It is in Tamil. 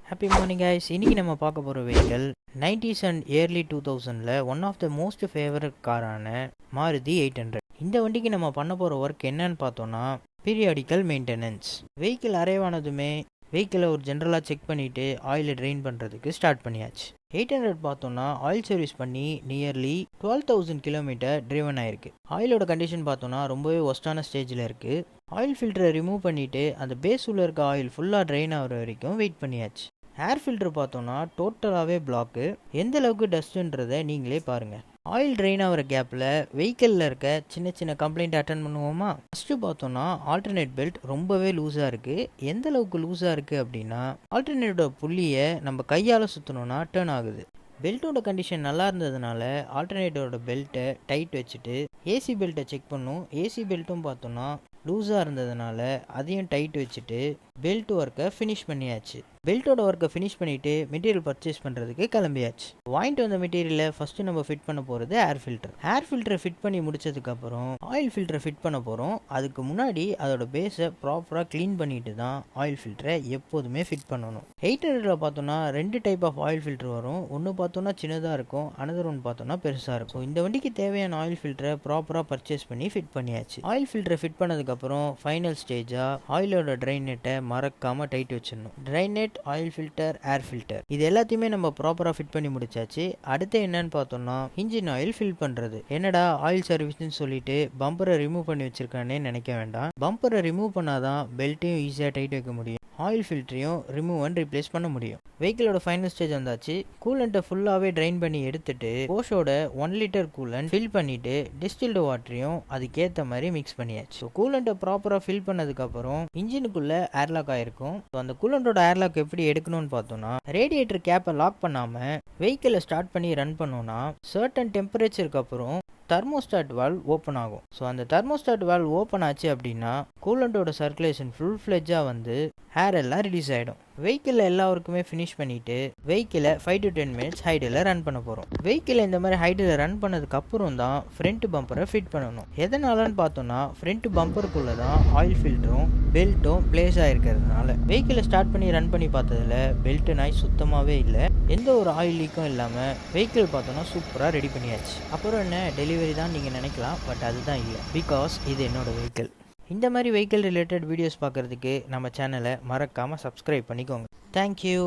Happy morning guys. இன்றைக்கி நம்ம பார்க்க போகிற வெஹிக்கல் 90s அண்ட் இயர்லி 2000ல் one of the most favourite காரான மாருதி 800. இந்த வண்டிக்கு நம்ம பண்ண போகிற ஒர்க் என்னன்னு பார்த்தோன்னா பீரியாடிக்கல் மெயின்டெனன்ஸ். வெஹிக்கிள் அரைவ் ஆனதுமே வெஹிக்கிளை ஒரு ஜென்ரலாக செக் பண்ணிவிட்டு ஆயிலை ட்ரெயின் பண்ணுறதுக்கு ஸ்டார்ட் பண்ணியாச்சு. 800 பார்த்தோன்னா ஆயில் சர்வீஸ் பண்ணி நியர்லி 12,000 கிலோமீட்டர் ட்ரிவன் ஆயிருக்கு. ஆயிலோட கண்டிஷன் பார்த்தோன்னா ரொம்பவே ஒஸ்டான ஸ்டேஜில் இருக்குது. ஆயில் ஃபில்டரை ரிமூவ் பண்ணிவிட்டு அந்த பேஸ் உள்ள இருக்க ஆயில் ஃபுல்லாக ட்ரெயின் ஆகிற வரைக்கும் வெயிட் பண்ணியாச்சு. ஏர் ஃபில்டர் பார்த்தோன்னா டோட்டலாகவே பிளாக்கு. எந்த அளவுக்கு டஸ்ட்டுன்றதை நீங்களே பாருங்கள். ஆயில் ட்ரெயின் ஆகிற கேப்பில் வெஹிக்கிளில் இருக்க சின்ன சின்ன கம்ப்ளைண்ட் அட்டன் பண்ணுவோமா? ஃபஸ்ட்டு பார்த்தோன்னா ஆல்டர்னேட் பெல்ட் ரொம்பவே லூஸாக இருக்குது. எந்த அளவுக்கு லூஸாக இருக்குது அப்படின்னா ஆல்டர்னேட்டோட புள்ளியை நம்ம கையால் சுற்றணுன்னா டர்ன் ஆகுது. பெல்ட்டோட கண்டிஷன் நல்லா இருந்ததுனால ஆல்டர்னேட்டரோட பெல்ட்டை டைட் வச்சுட்டு ஏசி பெல்ட்டை செக் பண்ணும். ஏசி பெல்ட்டும் பார்த்தோன்னா லூஸாக இருந்ததுனால அதையும் டைட் வச்சுட்டு பெல்ட் ஒர்க்கை ஃபினிஷ் பண்ணியாச்சு. பெல்ட்டோட ஒர்க்கை ஃபினிஷ் பண்ணிவிட்டு மெட்டீரியல் பர்ச்சேஸ் பண்ணுறதுக்கு கிளம்பியாச்சு. வாங்கிட்டு வந்த மெட்டீரியலை ஃபஸ்ட்டு நம்ம ஃபிட் பண்ண போகிறது ஏர் ஃபில்டர். ஏர் ஃபில்டரை ஃபிட் பண்ணி முடிச்சதுக்கப்புறம் ஆயில் ஃபில்டரை ஃபிட் பண்ண போகிறோம். அதுக்கு முன்னாடி அதோட பேஸை ப்ராப்பராக க்ளீன் பண்ணிட்டு தான் ஆயில் ஃபில்டரை எப்போதுமே ஃபிட் பண்ணணும். 800ல் பார்த்தோன்னா 2 டைப் ஆஃப் ஆயில் ஃபில்டர் வரும். ஒன்று பார்த்தோன்னா சின்னதாக இருக்கும், அனதர் ஒன்று பார்த்தோன்னா பெருசாக இருக்கும். ஸோ இந்த வண்டிக்கு தேவையான ஆயில் ஃபில்டரை ப்ராப்பராக பர்ச்சேஸ் பண்ணி ஃபிட் பண்ணியாச்சு. ஆயில் ஃபில்டரை ஃபிட் பண்ணதுக்கப்புறம் ஃபைனல் ஸ்டேஜாக ஆயிலோட ட்ரைன் நெட்டை மறக்காமல் டைட் வச்சிடணும். Drain net, oil filter, air filter இது எல்லாத்தையுமே நம்ம ப்ராப்பராக ஃபிட் பண்ணி முடிச்சாச்சு. அடுத்து என்னன்னு பார்த்தோம்னா இன்ஜின் ஆயில் ஃபில் பண்ணுறது. என்னடா ஆயில் சர்வீஸ்ன்னு சொல்லிட்டு பம்பரை ரிமூவ் பண்ணி வச்சிருக்கானே நினைக்க வேண்டாம். பம்பரை ரிமூவ் பண்ணாதான் பெல்ட்டையும் ஈஸியாக டைட் வைக்க முடியும், ஆயில் ஃபில்டரையும் ரிமூவ் அண்ட் ரீப்ளேஸ் பண்ண முடியும். வெஹிக்கிளோட ஃபைனல் ஸ்டேஜ் வந்தாச்சு. கூலண்ட்டை ஃபுல்லாகவே ட்ரைன் பண்ணி எடுத்துட்டு போஷோட 1 லிட்டர் கூலண்ட் ஃபில் பண்ணிட்டு டிஸ்டில்டு வாட்டரையும் அதுக்கேற்ற மாதிரி மிக்ஸ் பண்ணியாச்சு. ஸோ கூலண்ட்டை ப்ராப்பராக ஃபில் பண்ணதுக்கப்புறம் இன்ஜினுக்குள்ளே ஏர்லாக் ஆகிருக்கும். ஸோ அந்த கூலண்டோட ஏர்லாக் எப்படி எடுக்கணும்னு பார்த்தோன்னா ரேடியேட்டர் கேப்பை லாக் பண்ணாமல் வெஹிக்கிளை ஸ்டார்ட் பண்ணி ரன் பண்ணோன்னா சர்டன் டெம்பரேச்சருக்கு அப்புறம் தெர்மோஸ்டாட் வால்வ் ஓப்பன் ஆகும். ஸோ அந்த தெர்மோஸ்டாட் வால்வ் ஓப்பன் ஆச்சு அப்படின்னா கூலண்டோட சர்க்குலேஷன் ஃபுல் ஃப்ளெஜ்ஜாக வந்து ஏர் எல்லாம் ரிலீஸ் ஆகிடும். வெஹிக்கிளில் எல்லாருக்குமே ஃபினிஷ் பண்ணிவிட்டு வெஹிக்கிளை 5 to 10 மினிட்ஸ் ஹைடில் ரன் பண்ண போகிறோம். வெஹிக்கிளை இந்த மாதிரி ஹைடில் ரன் பண்ணதுக்கு அப்புறம் தான் ஃப்ரண்ட் பம்பரை ஃபிட் பண்ணணும். எதனாலன்னு பார்த்தோன்னா ஃப்ரண்ட் பம்பருக்குள்ளே தான் ஆயில் ஃபில்டரும் பெல்ட்டும் பிளேஸ் ஆகிருக்கிறதுனால. வெஹிக்கிளை ஸ்டார்ட் பண்ணி ரன் பண்ணி பார்த்ததில் பெல்ட்டு நாய் சுத்தமாகவே இல்லை. எந்த ஒரு ஆயில் லீக்கும் இல்லாமல் வெஹிக்கிள் பார்த்தோன்னா சூப்பராக ரெடி பண்ணியாச்சு. அப்புறம் என்ன டெலிவரி தான் நீங்கள் நினைக்கலாம், பட் அதுதான் இல்லை. பிகாஸ் இது என்னோட வெஹிக்கிள். இந்த மாதிரி வெஹிக்கிள் ரிலேட்டட் வீடியோஸ் பார்க்குறதுக்கு நம்ம சேனலை மறக்காமல் சப்ஸ்கிரைப் பண்ணிக்கோங்க. தேங்க்யூ.